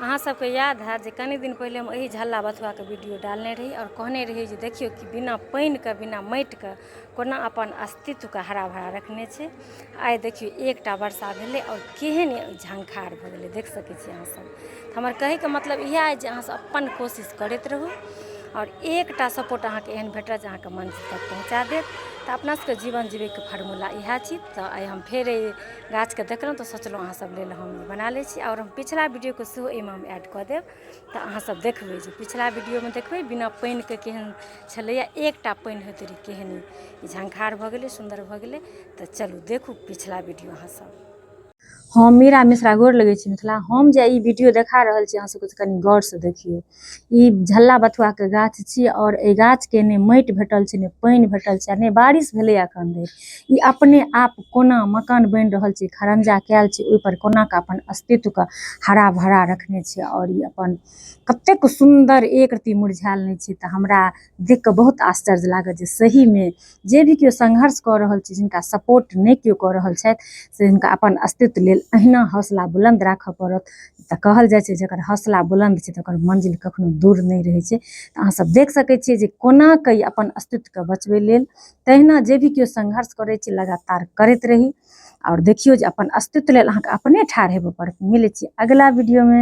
अहाँ सबके याद है जे कनी दिन पहले हम यही झल्ला बथुआ के वीडियो डालने रही और कहने रही जे देखियो कि बिना पानि के बिना माटि के कोना अपन अस्तित्व के हरा भरा रखने छै। आइ देखियो एकटा वर्षा भेलै और केहन झंखार भऽ गेलै, देख सकै छी अहाँ सब। हमर कहै के मतलब इएह है जे अहाँ सब अपन कोशिश करैत रहू और एकटा सपोर्ट अहाँके एहन भेटत जे अहाँके मंजिल तक पहुँचा देत। तऽ अपना सबके जीवन जीवै के फार्मूला इएह छी। तऽ आइ हम फेर गाछ के देखलहुँ तऽ सोचलहुँ अहाँ सब लेल हम बना लै छी और हम पिछला वीडियो के सेहो एहिमे हम ऐड कऽ देब। तऽ अहाँ सब देखबै जे पिछला वीडियो में देखबै बिना पानि के केहन छलैया, एकटा पानि होइत रही केहन झंखार भऽ गेलै, सुन्दर भऽ गेलै। तऽ चलू देखू पिछला वीडियो अहाँ सब। हम मीरा मिश्रा गोर लगै छी मिथिला। हम जे ई वीडियो देखा रहल छी अहाँ सबके तऽ कनी गौर से देखियो। ई झल्ला बथुआ के गाछ छी और ए गाछ के ने माटि भेटल छै, ने पानि भेटल छै, ने बारिश भेलै अखन धरि। ई अपने आप कोना मकान बनि रहल छै, खरंजा कैल छै, ओइ पर कोना के अपन अस्तित्व के हरा भरा रखने छै। और ई अपन कतेक सुंदर एक रत्ती मुरझायल नहि छै। तऽ हमरा देख के बहुत आश्चर्य लागल जे सही में जे भी केओ संघर्ष कऽ रहल छै, जिनका सपोर्ट नहि केओ कऽ रहल छथि से हिनका अपन अस्तित्व लेल अहिना हौसला बुलंद राखऽ पड़त। तऽ कहल जाइ छै जेकर हौसला बुलंद छै तकर मंजिल कखनो दूर नहि रहै छै। तऽ अहाँ सब देख सकै छियै जे कोना के अपन अस्तित्व के बचबै लेल तहिना जे भी केओ संघर्ष करै छै लगातार करैत रही। और देखियो जे अपन अस्तित्व लेल अहाँके अपने ठाढ़ हेबऽ पड़त। मिलै छी अगला वीडियो में।